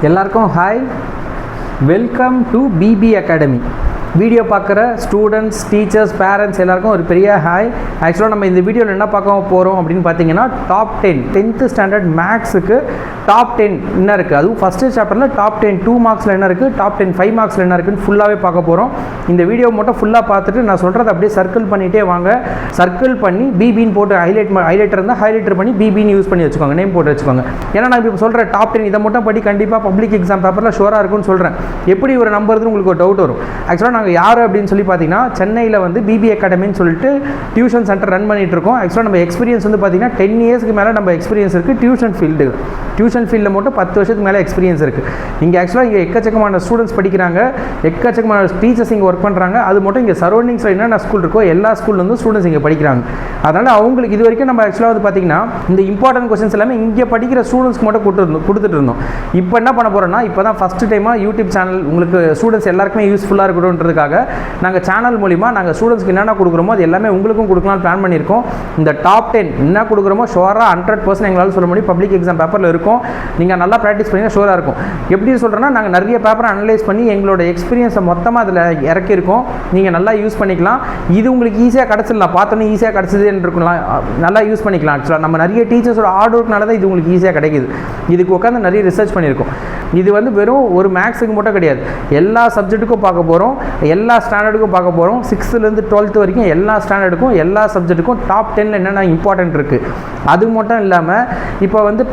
எல்லாருக்கும் hi, welcome to BB academy. Video பார்க்குற students, teachers, parents எல்லாருக்கும் ஒரு பெரிய ஹாய். ஆக்சுவலாக நம்ம இந்த வீடியோவில் என்ன பார்க்க போகிறோம் அப்படின்னு பார்த்தீங்கன்னா, டாப் 10 10th ஸ்டாண்டர்ட் மேக்ஸுக்கு டாப் 10 என்ன இருக்குது, அதுவும் ஃபஸ்ட்டு சாப்டரில் டாப் 10 2 மார்க்ஸில் என்ன இருக்குது, டாப் 10 5 மார்க்ஸில் என்ன இருக்குன்னு ஃபுல்லாகவே பார்க்க போகிறோம். இந்த வீடியோ மட்டும் ஃபுல்லாக பார்த்துட்டு நான் சொல்கிறத அப்படியே சர்க்கிள் பண்ணிகிட்டே வாங்க. சர்க்கிள் பண்ணி பிபின்னு போட்டு ஹைலைட்டர் இருந்தால் ஹைலைட்டர் பண்ணி பிபின்னு யூஸ் பண்ணி வச்சுக்கோங்க, நேம் போட்டு வச்சுக்கோங்க. ஏன்னா நான் இப்போ சொல்கிற டாப் 10 இதை மட்டும் படி கண்டிப்பாக பப்ளிக் எக்ஸாம் பேப்பரில் ஷோராக இருக்குன்னு சொல்கிறேன். எப்படி ஒரு நம்பர்னு உங்களுக்கு ஒரு டவுட் வரும். ஆக்சுவலாக நாங்கள் யார் அப்படின்னு சொல்லி பார்த்தீங்கன்னா, சென்னையில் வந்து பிபி அகாடமின்னு சொல்லிட்டு டியூஷன் சென்டர் ரன் பண்ணிட்டு இருக்கோம். ஆக்சுவலாக நம்ம எக்ஸ்பீரியன்ஸ் வந்து பார்த்தீங்கன்னா 10 இயர்ஸ்க்கு மேலே நம்ம எக்ஸ்பீரியன்ஸ் இருக்குது. டியூஷன் ஃபீல்டில் மட்டும் 10 வருஷத்துக்கு மேலே எக்ஸ்பீரியன்ஸ் இருக்குது. இங்கே ஆக்சுவலாக இங்கே எக்கச்சக்கமான ஸ்டூடெண்ட்ஸ் படிக்கிறாங்க, எக்கச்சக்கமான டீச்சர்ஸ் இங்கே ஒர்க் பண்ணுறாங்க. அது மட்டும் இங்கே சரௌண்டிங்ஸில் என்னென்ன ஸ்கூல் இருக்கோ எல்லா ஸ்கூல்லேருந்து ஸ்டூடெண்ட்ஸ் இங்கே படிக்கிறாங்க. அதனால் அவங்களுக்கு இது வரைக்கும் நம்ம ஆக்சுவலாக வந்து பார்த்தீங்கன்னா இந்த இம்பார்ட்டன்ட் கொஸ்டின்ஸ் எல்லாமே இங்கே படிக்கிற ஸ்டூடெண்ட்ஸ்க்கு மட்டும் கொடுத்துட்டு இருந்தோம். இப்போ என்ன பண்ண போகிறோம்னா, இப்போ தான் ஃபஸ்ட்டு டைமாக யூடியூப் சேனல் உங்களுக்கு ஸ்டூடெண்ட்ஸ் எல்லாருக்குமே யூஸ்ஃபுல்லாக இருக்கணுன்றதுக்காக நாங்கள் சேனல் மூலிமா நாங்கள் ஸ்டூடெண்ட்ஸ்க்கு என்னென்ன கொடுக்குறோமோ அது எல்லாமே உங்களுக்கும் கொடுக்கலாம்னு பிளான் பண்ணியிருக்கோம். இந்த டாப் 10 என்ன கொடுக்குறோமோ ஷோராக 100% எங்களால் சொல்ல முடியும். பப்ளிக் எக்ஸாம் பேப்பரில் இருக்கும், நீங்கள் நல்லா ப்ராக்டிஸ் பண்ணிங்கன்னா ஷோராக இருக்கும். எப்படி சொல்கிறேன்னா, நாங்கள் நிறைய பேப்பரை அனலைஸ் பண்ணி எங்களோட எக்ஸ்பீரியன்ஸை மொத்தமாக அதில் இறக்கியிருக்கோம். நீங்கள் நல்லா யூஸ் பண்ணிக்கலாம். இது உங்களுக்கு ஈஸியாக கிடச்சிடலாம், பார்த்தோன்னே ஈஸியாக கிடச்சிதுன்னு இருக்கலாம், நல்லா யூஸ் பண்ணிக்கலாம். ஆக்சுவலாக நம்ம நிறைய டீச்சர்ஸோட ஹார்ட் ஒர்க்னால தான் இது உங்களுக்கு ஈஸியாக கிடைக்குது. இதுக்கு உட்காந்து நிறைய ரிசர்ச் பண்ணியிருக்கோம். இது வந்து வெறும் ஒரு மேக்ஸுக்கு மட்டும் கிடையாது, எல்லா சப்ஜெக்ட்டுக்கும் பார்க்க போகிறோம், எல்லா ஸ்டாண்டர்டுக்கும் பார்க்க போகிறோம். 6th-லேருந்து 12th வரைக்கும் எல்லா ஸ்டாண்டர்டுக்கும் எல்லா சப்ஜெக்ட்டுக்கும் டாப் 10 என்னென்ன இம்பார்ட்டன்ட் இருக்குது. அது மட்டும் இல்லாமல் இப்போ வந்து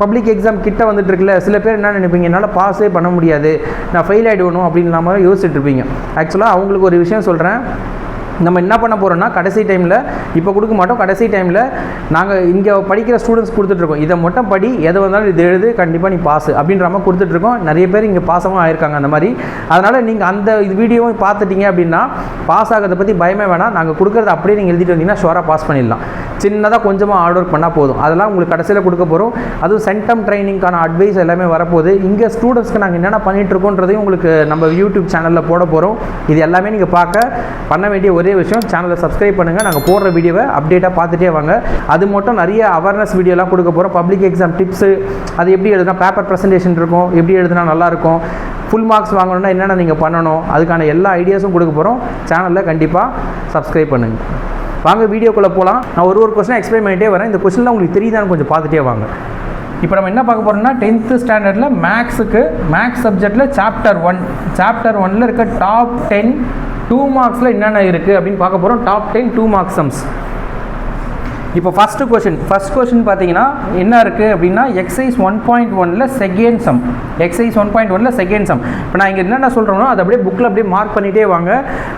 பப்ளிக் எக்ஸாம் கிட்ட வந்துட்டு இருக்குல்ல, சில பேர் என்ன நினைப்பீங்க, என்னால் பாஸே பண்ண முடியாது, நான் ஃபெயில் ஆகிடுவணும் அப்படின்னு நம்ம யோசிச்சுட்டு இருப்பீங்க. ஆக்சுவலாக அவங்களுக்கு ஒரு விஷயம் சொல்கிறேன். நம்ம என்ன பண்ண போகிறோம்னா, கடைசி டைமில் இப்போ கொடுக்க மாட்டோம், கடைசி டைமில் நாங்கள் இங்கே படிக்கிற ஸ்டூடெண்ட்ஸ் கொடுத்துட்ருக்கோம். இதை மட்டும் படி, எது வந்தாலும் இது எழுது, கண்டிப்பாக நீ பாஸ் அப்படின்ற மாதிரி கொடுத்துட்ருக்கோம். நிறைய பேர் இங்கே பாஸாகவும் ஆயிருக்காங்க அந்த மாதிரி. அதனால் நீங்கள் அந்த இது வீடியோவும் பார்த்துட்டீங்க அப்படின்னா பாஸ் ஆகிறத பற்றி பயமே வேணாம். நாங்கள் கொடுக்குறத அப்படியே நீங்கள் எழுதிட்டு வந்தீங்கன்னா ஷோராக பாஸ் பண்ணிடலாம். சின்னதாக கொஞ்சமாக ஹார்ட் ஒர்க் பண்ணால் போதும். அதெல்லாம் உங்களுக்கு கடைசியில் கொடுக்க போகிறோம். அதுவும் சென்டம் ட்ரைனிங்கான அட்வைஸ் எல்லாமே வரப்போகுது. இங்கே ஸ்டூடெண்ட்ஸ்க்கு நாங்கள் என்னென்ன பண்ணிகிட்ருக்கோன்றதையும் உங்களுக்கு நம்ம யூடியூப் சேனலில் போட போகிறோம். இது எல்லாமே நீங்கள் பண்ண வேண்டிய ஒரே விஷயம், சேனலை சப்ஸ்கிரைப் பண்ணுங்கள். நாங்கள் போடுற வீடியோவை அப்டேட்டாக பார்த்துட்டே வாங்க. அது மட்டும் நிறைய அவேர்னஸ் வீடியோலாம் கொடுக்க போகிறோம். பப்ளிக் எக்ஸாம் டிப்ஸு, அது எப்படி எழுதுனா பேப்பர் ப்ரெசன்டேஷன் இருக்கும், எப்படி எழுதுனா நல்லாயிருக்கும், ஃபுல் மார்க்ஸ் வாங்கணுன்னா என்னென்ன நீங்கள் பண்ணணும், அதுக்கான எல்லா ஐடியாஸும் கொடுக்க போகிறோம். சேனலில் கண்டிப்பாக சப்ஸ்கிரைப் பண்ணுங்கள். வாங்க வீடியோக்குள்ளே போகலாம். நான் ஒரு கொஸ்டின் எக்ஸ்பிளைன் பண்ணிகிட்டே வரேன். இந்த கொஸ்டின்லாம் உங்களுக்கு தெரியுதான்னு கொஞ்சம் பார்த்துட்டே வாங்க. இப்போ நம்ம என்ன பார்க்க போகிறோம்னா, 10th ஸ்டாண்டர்டில் மேக்ஸ் சப்ஜெக்டில் சாப்டர் 1ல் இருக்க டாப் 10 2 மார்க்ஸில் என்னென்ன இருக்குது அப்படின்னு பார்க்க போகிறோம். Top 10 2 marks sums. இப்போ ஃபஸ்ட் கொஷின் பார்த்தீங்கன்னா என்ன இருக்குது அப்படின்னா, எக்ஸைஸ் 1.1ல் செகண்ட் சம். இப்போ நான் இங்கே என்னென்ன சொல்கிறோன்னா அதை அப்படியே புக்கில் அப்படியே மார்க் பண்ணிகிட்டே வாங்க.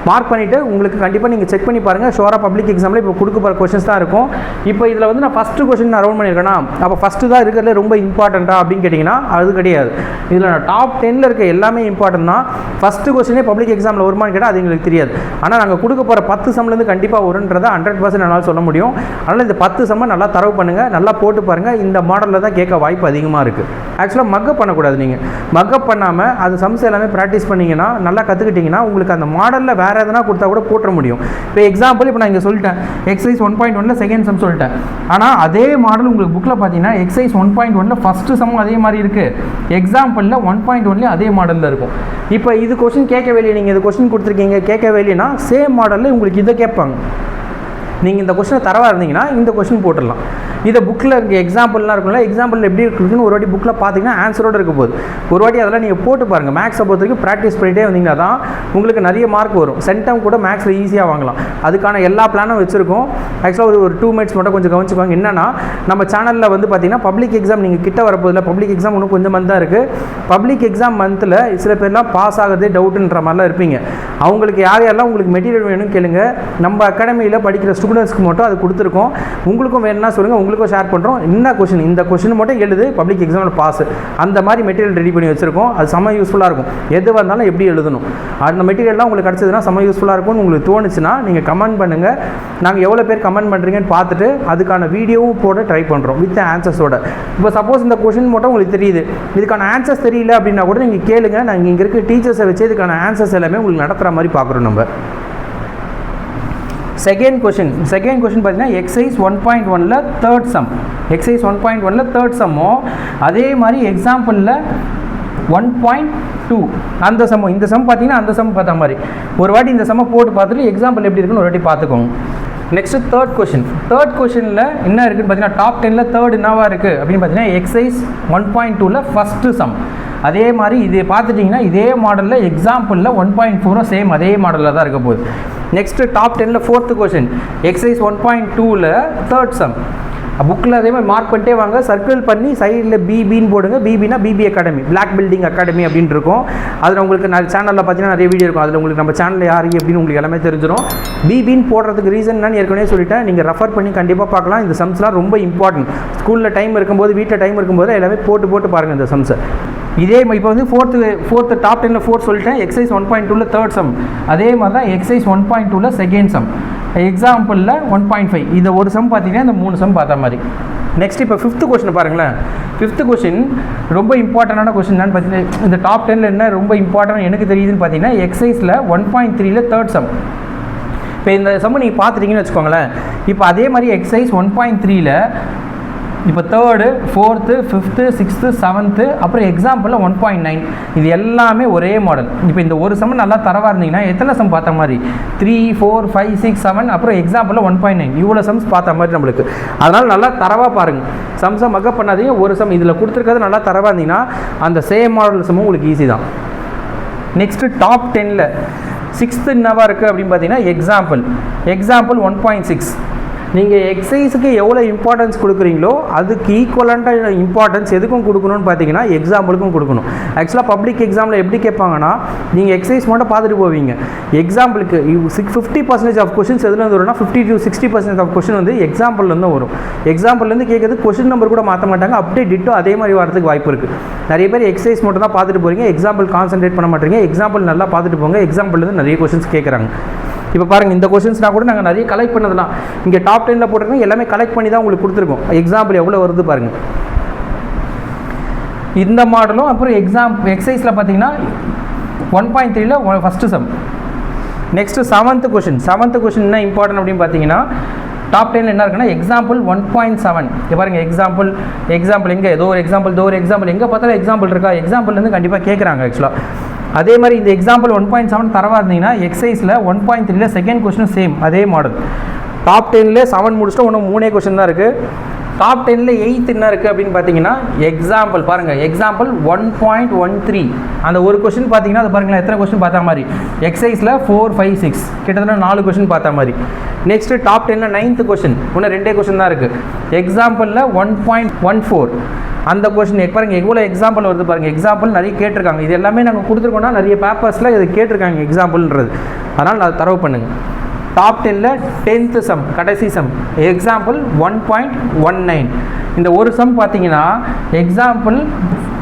மார்க் பண்ணிவிட்டு உங்களுக்கு கண்டிப்பாக நீங்கள் செக் பண்ணி பாருங்கள். ஷோராக பப்ளிக் எக்ஸாமில் இப்போ கொடுக்க போகிற கொஷின்ஸ் தான் இருக்கும். இப்போ இதில் வந்து நான் ஃபஸ்ட்டு கொஷின் நான் ரவுண்ட் பண்ணியிருக்கேன்னா, அப்போ ஃபஸ்ட்டு தான் இருக்கிறதுல ரொம்ப இம்பார்ட்டண்ட்டாக அப்படின்னு கேட்டிங்கன்னா அது கிடையாது. இதில் நான் டாப் 10ல் இருக்க எல்லாமே இம்பார்ட்டன்ட் தான். ஃபஸ்ட்டு கொஷினே பப்ளிக் எக்ஸாமில் வருமானு கேட்டால் அது எங்களுக்கு தெரியாது. ஆனால் நாங்கள் கொடுக்க போகிற 10 சம்லேருந்து கண்டிப்பாக வருன்றதை 100% என்னால் சொல்ல முடியும். அதனால் இந்த 10 சம்ம நல்லா தரவு பண்ணுங்கள், நல்லா போட்டு பாருங்கள். இந்த மாடலில் தான் கேட்க வாய்ப்பு அதிகமாக இருக்குது. ஆக்சுவலாக மக்கப் பண்ணக்கூடாது. நீங்கள் மக்கப் பண்ணாமல் அது சம்ஸ் எல்லாமே ப்ராக்டிஸ் பண்ணிங்கன்னா, நல்லா கற்றுக்கிட்டிங்கன்னா உங்களுக்கு அந்த மாடலில் வேறு எதனா கொடுத்தா கூட போட்டுற முடியும். இப்போ எக்ஸாம்பிள் இப்போ நான் இங்கே சொல்லிட்டேன், எக்ஸைஸ் 1.1ல் செகண்ட் சம் சொல்லிட்டேன். ஆனால் அதே மாடல் உங்களுக்கு புக்கில் பார்த்தீங்கன்னா எக்ஸைஸ் 1.1ல் ஃபஸ்ட்டு சம்மும் அதே மாதிரி இருக்குது, எக்ஸாம்பிளில் 1.1லேயும் அதே மாடலில் இருக்கும். இப்போ இது கொஸ்டின் கேட்கவே இல்லையே, நீங்கள் இது கொஸ்டின் கொடுத்துருக்கீங்க கேட்கவே இல்லைன்னா சேம் மாடலில் உங்களுக்கு இதை கேட்பாங்க. நீங்கள் இந்த கொஸ்டினை தரவாக இருந்தீங்கன்னா இந்த கொஸ்டின் போட்டுடலாம். இதை புக்கில் இருக்க எக்ஸாம்பிள்லாம் இருக்கும்ல, எக்ஸாம்பிள் எப்படி இருக்குதுன்னு ஒரு வாட்டி புக்கில் பார்த்தீங்கன்னா ஆன்சரோடு இருக்க போகுது. ஒரு வாட்டி அதெல்லாம் நீங்கள் போட்டு பாருங்கள். மேக்ஸை பொறுத்த வரைக்கும் ப்ராக்டிஸ் பண்ணிகிட்டே வந்தீங்கன்னா தான் உங்களுக்கு நிறைய மார்க் வரும். சென்டம் கூட மேக்ஸில் ஈஸியாக வாங்கலாம். அதுக்கான எல்லா பிளானும் வச்சுருக்கோம். ஆக்சுவலாக ஒரு 2 மினிட்ஸ் மட்டும் கொஞ்சம் கவனிச்சுக்குவாங்க. என்னென்னா, நம்ம சேனலில் வந்து பார்த்தீங்கன்னா பப்ளிக் எக்ஸாம் நீங்கள் கிட்ட வரப்போதில்லை. பப்ளிக் எக்ஸாம் இன்னும் கொஞ்சம் மந்த் தான் இருக்குது. பப்ளிக் எக்ஸாம் மந்தில் சில பேர்லாம் பாஸ் ஆகிறதே டவுட்டுன்ற மாதிரிலாம் இருப்பீங்க. அவங்களுக்கு யாரெல்லாம் உங்களுக்கு மெட்டீரியல் வேணும்னு கேளுங்க. நம்ம அகாடமியில் படிக்கிற ஸ்டூடெண்ட்ஸ்க்கு மட்டும் அது கொடுத்துருக்கோம். உங்களுக்கும் வேணும்னா சொல்லுங்கள், உங்களுக்கும் ஷேர் பண்ணுறோம். இந்த கொஸ்டின் மட்டும் எழுது, பப்ளிக் எக்ஸாமில் பாஸ், அந்த மாதிரி மெட்டீரியல் ரெடி பண்ணி வச்சுருக்கோம். அது செம்ம யூஸ்ஃபுல்லாக இருக்கும். எது வந்தாலும் எப்படி எழுதணும், அந்த மெட்டீரியல்லாம் உங்களுக்கு கிடச்சதுன்னா செம்ம யூஸ்ஃபுல்லாக இருக்கும்னு உங்களுக்கு தோணுச்சுன்னா நீங்கள் கமெண்ட் பண்ணுங்கள். நாங்கள் எவ்வளோ பேர் கமெண்ட் பண்ணுறீங்கன்னு பார்த்துட்டு அதுக்கான வீடியோவும் போட ட்ரை பண்ணுறோம் வித் ஆன்சர்ஸோட. இப்போ சப்போஸ் இந்த கொஸ்டின் மட்டும் உங்களுக்கு தெரியுது, இதுக்கான ஆன்சர்ஸ் தெரியல அப்படின்னா கூட நீங்கள் கேளுங்க. நாங்கள் இங்கே இருக்க டீச்சர்ஸை வச்சு இதுக்கான ஆன்சர்ஸ் எல்லாமே உங்களுக்கு நடத்துகிற மாதிரி பார்க்குறோம். நம்ம செகண்ட் கொஷின் பார்த்தீங்கன்னா எக்ஸைஸ் 1.1ல் தேர்ட் சம். அதே மாதிரி எக்ஸாம்பிளில் 1.2 அந்த சம், இந்த சம் பார்த்தீங்கன்னா அந்த சம் பார்த்த மாதிரி ஒரு வாட்டி இந்த சம்மை போட்டு பார்த்துட்டு எக்ஸாம்பிள் எப்படி இருக்குன்னு ஒரு வாட்டி பார்த்துக்கோங்க. நெக்ஸ்ட் தேர்ட் கொஷினில் என்ன இருக்குன்னு பார்த்தீங்கன்னா டாப் 10ல் தேர்ட் என்னவா இருக்குது அப்படின்னு பார்த்தீங்கன்னா எக்ஸைஸ் 1.2ல் ஃபஸ்ட்டு சம். அதே மாதிரி இது பார்த்துட்டிங்கன்னா இதே மாடலில் எக்ஸாம்பிளில் 1.4 சேம் அதே மாடலில் தான் இருக்க போகுது. நெக்ஸ்ட்டு டாப் 10ல் ஃபோர்த்து கொஷின் எக்ஸைஸ் 1.2ல் தேர்ட் சம். புக்கில் அதே மாதிரி மார்க் பண்ணிட்டே வாங்க, சர்க்கிள் பண்ணி சைடில் பிபின்னு போடுங்க. பிபினா BB academy, block building academy அப்படின்னு இருக்கும். அதில் உங்களுக்கு நான் சேனலில் பார்த்தீங்கன்னா நிறைய வீடியோ இருக்கும். அதில் உங்களுக்கு நம்ம சேனலில் யார் எப்படின்னு உங்களுக்கு எல்லாமே தெரிஞ்சிடும். பிபின்னு போடுறதுக்கு ரீசன் நான் ஏற்கனவே சொல்லிட்டேன், நீங்கள் ரெஃபர் பண்ணி கண்டிப்பாக பார்க்கலாம். இந்த சம்ஸ்லாம் ரொம்ப இம்பார்ட்டன்ட். ஸ்கூலில் டைம் இருக்கும்போது, வீட்டில் டைம் இருக்கும்போது எல்லாமே போட்டு பாருங்கள் இந்த சம்ஸை. இதே இப்போ வந்து ஃபோர்த்து டாப் 10ல் 4 சொல்லிட்டேன். எக்ஸைஸ் 1.2ல் தேர்ட் சம். அதே மாதிரி தான் எக்ஸைஸ் 1.2ல் செகண்ட் சம். எக்ஸாம்பிளில் 1.5. இந்த ஒரு சம் பார்த்தீங்கன்னா இந்த 3 சம் பார்த்த மாதிரி. நெக்ஸ்ட் இப்போ ஃபிஃப்த்து கொஷின் பாருங்களேன். ஃபிஃப்த்து கொஷின் ரொம்ப இம்பார்ட்டண்டான கொஷின் என்னன்னு பார்த்தீங்கன்னா இந்த டாப் 10ல் என்ன ரொம்ப இம்பார்ட்டன்ட் எனக்கு தெரியுதுன்னு பார்த்தீங்கன்னா எக்ஸைஸில் 1.3ல் தேர்ட் சம். இப்போ இந்த சம் நீங்கள் பார்த்துட்டீங்கன்னு வச்சுக்கோங்களேன். இப்போ அதே மாதிரி எக்ஸைஸ் 1.3ல் இப்போ third, fourth, fifth, sixth, seventh, அப்புறம் எக்ஸாம்பிளில் 1.9 இது எல்லாமே ஒரே மாடல். இப்போ இந்த ஒரு சம் நல்லா தரவாக இருந்தீங்கன்னா எத்தனை சம் பார்த்த மாதிரி 3, 4, 5, 6, 7, அப்புறம் எக்ஸாம்பிளில் 1.9 இவ்வளோ சம்ஸ் பார்த்த மாதிரி நம்மளுக்கு. அதனால் நல்லா தரவாக பாருங்கள். சம்ஸை மக்கப் பண்ணாதீங்க. ஒரு சம் இதில் கொடுத்துருக்கிறது நல்லா தரவாக இருந்தீங்கன்னா அந்த சேம் மாடல் சம்மும் உங்களுக்கு ஈஸி தான். நெக்ஸ்ட்டு டாப் 10ல் சிக்ஸ்த்து என்னவாக இருக்குது அப்படின்னு பார்த்தீங்கன்னா எக்ஸாம்பிள் 1.6. நீங்கள் எக்ஸசைஸுக்கு எவ்வளோ இம்பார்ட்டன்ஸ் கொடுக்குறீங்களோ அதுக்கு ஈக்குவலண்ட்டாக இம்பார்ட்டன்ஸ் எதுக்கும் கொடுக்கணும்னு பார்த்தீங்கன்னா எக்ஸாம்பிளுக்கும் கொடுக்கணும். ஆக்சுவலாக பப்ளிக் எக்ஸாமில் எப்படி கேட்பாங்கன்னா நீங்கள் எக்ஸசைஸ் மட்டும் பார்த்துட்டு போவீங்க. எக்ஸாம்பிளுக்கு 50% ஆஃப் கொஷின்ஸ் எதுலேருந்து வரும்னா 50 to 60% ஆஃப் கொஷின் வந்து எக்ஸாம்பிள்லேருந்து வரும். எக்ஸாம்பிள்லேருந்து கேட்குறது கொஷின் நம்பர் கூட மாற்ற மாட்டாங்க. அப்படியே டிட்டோ அதே மாதிரி வரதுக்கு வாய்ப்பு இருக்குது. நிறைய பேர் எக்ஸசைஸ் மட்டும் தான் பார்த்துட்டு போகிறீங்க, எக்ஸாம்பிள் கான்சன்ட்ரேட் பண்ண மாட்டீங்க. எக்ஸாம்பிள் நல்லா பார்த்துட்டு போங்க. எக்ஸாம்பிள்லேருந்து நிறைய கொஷின்ஸ் கேட்குறாங்க. இப்போ பாருங்கள், இந்த கொஷின்ஸ்னால் கூட நாங்கள் நிறைய கலெக்ட் பண்ணதெல்லாம் இங்கே டாப் 10ல் போட்டிருக்கோம். எல்லாமே கலெக்ட் பண்ணி தான் உங்களுக்கு கொடுத்துருக்கோம். எக்ஸாம்பிள் எவ்வளோ வருது பாருங்கள். இந்த மாடலும் அப்புறம் எக்ஸசைஸில் பார்த்தீங்கன்னா 1.3ல் first sum. Next seventh question என்ன இம்பார்ட்டன்ட் அப்படின்னு பார்த்தீங்கன்னா டாப் 10ல் என்ன இருக்குன்னா எக்ஸாம்பிள் 1.7. இப்போ பாருங்கள் எக்ஸாம்பிள் எங்கே ஏதோ ஒரு எக்ஸாம்பிள் எங்கே பார்த்தாலும் எக்ஸாம்பிள் இருக்கா? எக்ஸாம்பிள்லேருந்து கண்டிப்பாக கேட்குறாங்க ஆக்சுவலாக. அதே மாதிரி இந்த எக்ஸாம்பிள் 1.7 தரவாக இருந்தீங்கன்னா எக்ஸைஸில் 1.3ல் செகண்ட் கொஸ்டின் சேம் அதே மாடல். டாப் 10ல் 7 முடிச்சுட்டு ஒன்று 3 கொஸ்டின் தான் இருக்குது. டாப் 10ல் 8 என்ன இருக்குது அப்படின்னு பார்த்தீங்கன்னா எக்ஸாம்பிள் பாருங்கள். எக்ஸாம்பிள் 1.13 அந்த ஒரு கொஸ்டின் பார்த்தீங்கன்னா அது பாருங்களேன் எத்தனை கொஸ்டின் பார்த்தா மாதிரி. எக்ஸைஸில் 4, 5, 6 கிட்டத்தட்ட 4 கொஸ்டின் பார்த்தா மாதிரி. நெக்ஸ்ட்டு டாப் 10ல் 9th கொஸ்டின் இன்னும் 2 கொஸ்டின் தான் இருக்குது. எக்ஸாம்பிளில் 1.14 அந்த கொஸ்டின் பாருங்கள் எவ்வளோ எக்ஸாம்பிள் வருது பாருங்கள். எக்ஸாம்பிள் நிறைய கேட்டிருக்காங்க. இது எல்லாமே நாங்கள் கொடுத்துருக்கோன்னா நிறைய பேப்பர்ஸில் இது கேட்டிருக்காங்க எக்ஸாம்பிள்ன்றது. அதனால் அதை தரவு பண்ணுங்கள். டாப் 10ல் 10th சம் கடைசி சம் எக்ஸாம்பிள் 1.19 இந்த ஒரு சம் பார்த்தீங்கன்னா எக்ஸாம்பிள்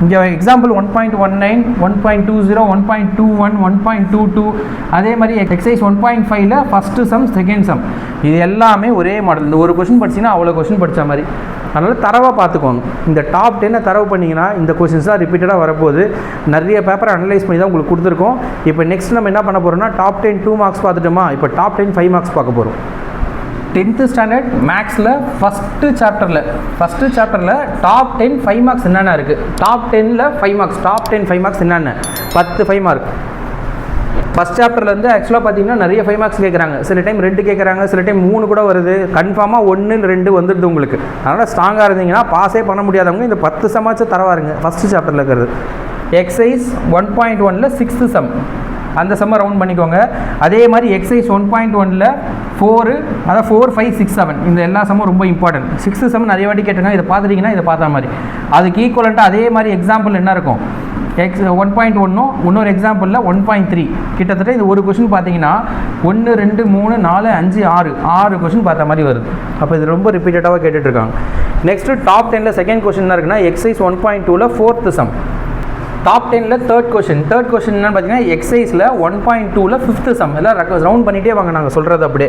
இங்கே எக்ஸாம்பிள் 1.19, 1.20, 1.21, 1.22 அதே மாதிரி எக்ஸைஸ் 1.5ல் ஃபஸ்ட்டு சம் செகண்ட் சம் இது எல்லாமே ஒரே மாடல். இந்த ஒரு கொஷின் படிச்சிங்கன்னா அவ்வளோ கொஷின் படித்த மாதிரி. அதனால் தரவாக பார்த்துக்கோங்க. இந்த டாப் 10 தரவு பண்ணிங்கன்னா இந்த கொஷின்ஸ் தான் ரிப்பீட்டடாக வரப்போகுது. நிறைய பேப்பரை அனலைஸ் பண்ணி தான் உங்களுக்கு கொடுத்துருக்கோம். இப்போ நெக்ஸ்ட் நம்ம என்ன பண்ண போகிறோம்னா டாப் 10 2 மார்க்ஸ் பார்த்துட்டோமா, இப்போ டாப் 10 5 மார்க்ஸ் பார்க்க போகிறோம். 10th ஸ்டாண்டர்ட் மேக்ஸில் ஃபஸ்ட்டு சாப்டரில் டாப் 10 5 மார்க்ஸ் என்னென்ன இருக்குது. டாப் 10ல் 5 மார்க்ஸ், டாப் 10 5 மார்க்ஸ் என்னென்ன 10 5 மார்க். ஃபஸ்ட் சாப்டர்லேருந்து ஆக்சுவலாக பார்த்தீங்கன்னா நிறைய 5 மார்க்ஸ் கேட்குறாங்க. சில டைம் 2 கேட்குறாங்க, சில டைம் 3 கூட வருது. கன்ஃபார்மாக 1 2 வந்துடுது உங்களுக்கு. அதனால் ஸ்ட்ராங்காக இருந்தீங்கன்னா பாஸே பண்ண முடியாதவங்க இந்த 10 சமாச்சும் தரவாருங்க. ஃபஸ்ட்டு சாப்டரில் இருக்கிறது எக்ஸைஸ் 1.1ல் 6th சம் அந்த சம்மை ரவுண்ட் பண்ணிக்கோங்க. அதே மாதிரி எக்ஸைஸ் 1.1ல் 4 அதாவது 4, 5, 6, 7 இந்த எல்லா சம்மும் ரொம்ப இம்பார்ட்டன்ட். 6th சம் நிறைய வாட்டி கேட்டிருக்காங்க. இதை பார்த்துட்டிங்கன்னா இதை பார்த்தா மாதிரி அதுக்கு ஈக்குவலண்ட்டாக அதே மாதிரி எக்ஸாம்பிள் என்ன இருக்கும் 1.1 இன்னொரு எக்ஸாம்பிளில் 1.3 கிட்டத்தட்ட இது ஒரு கொஷின் பார்த்தீங்கன்னா 1 2 3 4 5 6 கொஷின் பார்த்த மாதிரி வருது. அப்போ இது ரொம்ப ரிப்பீட்டடாக கேட்டுட்ருக்காங்க. நெக்ஸ்ட்டு டாப் 10ல் செகண்ட் கொஷின் என்ன இருக்குன்னா எக்ஸைஸ் 1.2ல் 4th சம். டாப் 10ல் தேர்ட் கொஷின் என்னன்னு பார்த்தீங்கன்னா எக்ஸைஸில் 1.2ல் 5th சம். எல்லாம் ரவுண்ட் பண்ணிகிட்டே வாங்க நாங்கள் சொல்கிறது அப்படியே.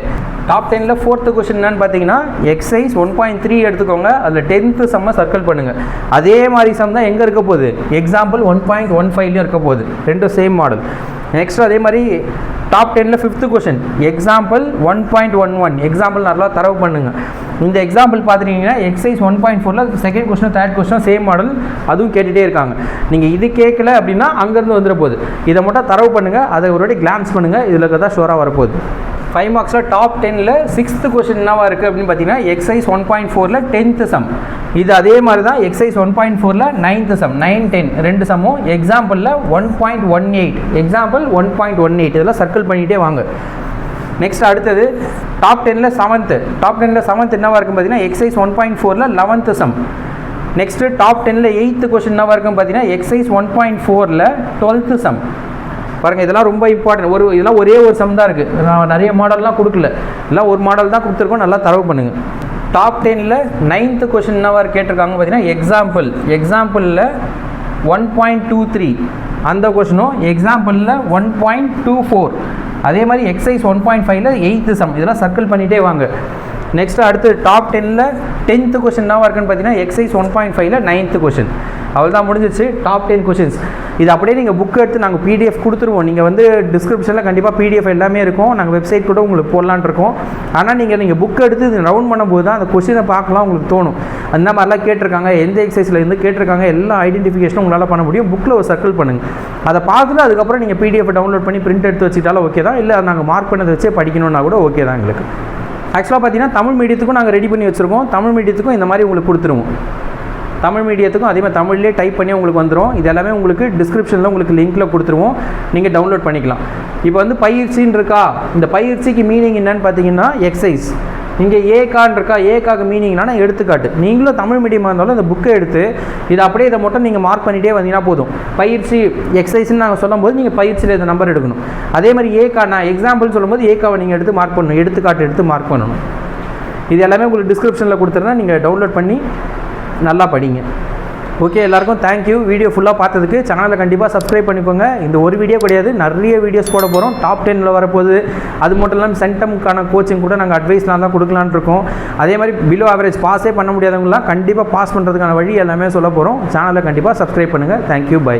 டாப் 10ல் 4th கொஷின் என்னன்னு பார்த்தீங்கன்னா எக்ஸைஸ் 1.3 எடுத்துக்கோங்க. அதில் 10th சம்மை சர்க்கிள் பண்ணுங்கள். அதே மாதிரி சம் தான் எங்கே இருக்க போகுது எக்ஸாம்பிள் 1.15லையும் இருக்க போகுது. ரெண்டும் சேம் மாடல். நெக்ஸ்ட் அதே மாதிரி டாப் 10ல் 5th கொஷின் எக்ஸாம்பிள் 1.11 எக்ஸாம்பிள் நல்லா தரவு பண்ணுங்கள். இந்த எக்ஸாம்பிள் பார்த்துட்டிங்கன்னா எக்ஸசைஸ் 1.4ல் second question third question same model அதுவும் கேட்டுகிட்டே இருக்காங்க. நீங்கள் இது கேட்கல அப்படின்னா அங்கேருந்து வந்துட போகுது. இதை மட்டும் தரவு பண்ணுங்கள், அதை ஒரு வாட்டி கிளான்ஸ் பண்ணுங்கள், இதில் தான் ஷோராக வரப்போகுது. 5 மார்க்ஸில் டாப் 10ல் 6th கொஸ்டின் என்னவா இருக்குது அப்படின்னு பார்த்தீங்கன்னா எக்ஸசைஸ் 1.4ல் 10th சம். இது அதே மாதிரி தான் எக்ஸசைஸ் 1.4ல் 9th சம், 9, 10 ரெண்டு சம்மும் எக்ஸாம்பிளில் 1.18, எக்ஸாம்பிள் 1.18 இதெல்லாம் சர்க்கிள் பண்ணிகிட்டே வாங்க. நெக்ஸ்ட் அடுத்தது டாப் 10ல் 7th என்னவா இருக்குன்னு பார்த்தீங்கன்னா எக்ஸசைஸ் 1.4ல் 11th சம். நெக்ஸ்ட்டு டாப் 10ல் 8th கொஸ்டின் என்னவா இருக்குன்னு பார்த்தீங்கன்னா எக்ஸசைஸ் 1.4ல் 12th சம். பாருங்கள், இதெல்லாம் ரொம்ப இம்பார்ட்டன்ட். இதெல்லாம் ஒரே ஒரு சம் தான் இருக்குது, நான் நிறைய மாடல்லாம் கொடுக்கல, எல்லாம் ஒரு மாடல் தான் கொடுத்துருக்கோம், நல்லா தரவு பண்ணுங்கள். டாப் 10ல் 9th கொஸ்டின் என்னவா கேட்டிருக்காங்க பார்த்தீங்கன்னா எக்ஸாம்பிளில் 1.23 அந்த கொஸ்டினும் எக்ஸாம்பிளில் 1.24. அதே மாதிரி எக்ஸசைஸ் 1.5ல் 8th சம். இதெல்லாம் சர்க்கிள் பண்ணிகிட்டே வாங்க. நெக்ஸ்ட்டு அடுத்து டாப் 10ல் 10th கொஸ்டின் என்னவா இருக்குன்னு பார்த்தீங்கன்னா எக்ஸசைஸ் 1.5ல் 9th கொஸ்டின். அவள் தான் முடிஞ்சிச்சு டாப் 10 கொஸ்டின்ஸ். இது அப்படியே நீங்கள் புக் எடுத்து நாங்கள் PDF கொடுத்துருவோம். நீங்கள் வந்து டிஸ்கிரிப்ஷனில் கண்டிப்பாக PDF எல்லாமே இருக்கும், நாங்கள் வெப்சைட் கூட உங்களுக்கு போடலான் இருக்கோம். ஆனால் நீங்கள் புக் எடுத்து இது ரவுண்ட் பண்ணும்போது தான் அந்த கொஸ்டினை பார்க்கலாம் உங்களுக்கு தோணும். அந்த மாதிரிலாம் கேட்டிருக்காங்க, எந்த எக்ஸசைஸில் இருந்து கேட்டிருக்காங்க, எல்லா ஐடென்டிஃபிகேஷனும் உங்களால் பண்ண முடியும். புக்கில் ஒரு சர்க்கிள் பண்ணுங்கள், அதை பார்த்துட்டு அதுக்கப்புறம் நீங்கள் PDF டவுன்லோட் பண்ணி பிரிண்ட் எடுத்து வச்சுட்டாலும் ஓகே தான். இல்லை நாங்கள் மார்க் பண்ணதை வச்சே படிக்கணுன்னா கூட ஓகே தான் எங்களுக்கு. ஆக்சுவலாக பார்த்தீங்கன்னா தமிழ் மீடியத்துக்கும் நாங்கள் ரெடி பண்ணி வச்சுருக்கோம். தமிழ் மீடியத்துக்கும் இந்த மாதிரி உங்களுக்கு கொடுத்துருவோம். தமிழ் மீடியத்துக்கும் அதே மாதிரி தமிழ்லேயே டைப் பண்ணி உங்களுக்கு வந்துடும். இது எல்லாமே உங்களுக்கு டிஸ்கிரிப்ஷனில் உங்களுக்கு லிங்க்கில் கொடுத்துருவோம், நீங்கள் டவுன்லோட் பண்ணிக்கலாம். இப்போ வந்து பயிற்சின்னு இருக்கா, இந்த பயிற்சிக்கு மீனிங் என்னன்னு பார்த்தீங்கன்னா எக்ஸசைஸ். இங்கே ஏகான் இருக்கா, ஏகாக்கு மீனிங்னா எடுத்துக்காட்டு. நீங்களும் தமிழ் மீடியமாக இருந்தாலும் இந்த புக்கை எடுத்து இதை மட்டும் நீங்கள் மார்க் பண்ணிகிட்டே வந்தீங்கன்னா போதும். பயிற்சி எக்ஸசைஸ்ன்னு நாங்கள் சொல்லும்போது நீங்கள் பயிற்சியில் இந்த நம்பர் எடுக்கணும். அதே மாதிரி ஏகா நான் எக்ஸாம்பிள் சொல்லும்போது ஏகாவை நீங்கள் எடுத்து மார்க் பண்ணணும், எடுத்துக்காட்டு எடுத்து மார்க் பண்ணணும். இது எல்லாமே உங்களுக்கு டிஸ்கிரிப்ஷனில் கொடுத்துருந்தா நீங்கள் டவுன்லோட் பண்ணி நல்லா படிங்க. ஓகே, எல்லாருக்கும் தேங்க்யூ. வீடியோ ஃபுல்லாக பார்த்ததுக்கு. சேனலை கண்டிப்பாக சப்ஸ்கிரைப் பண்ணிக்கோங்க. இந்த ஒரு வீடியோ கிடையாது, நிறைய வீடியோஸ் போட போகிறோம். டாப் 10ல் வரப்போகுது. அது மட்டும் இல்லாமல் சென்டமுக்கான கோச்சிங் கூட நாங்கள் அட்வைஸ்லாம் தான் கொடுக்கலான்னு இருக்கோம். அதே மாதிரி பிலோ ஆவரேஜ் பாஸே பண்ண முடியாதவங்களாம் கண்டிப்பாக பாஸ் பண்ணுறதுக்கான வழி எல்லாமே சொல்ல போகிறோம். சேனலை கண்டிப்பாக சப்ஸ்கிரைப் பண்ணுங்கள். Thank you, by.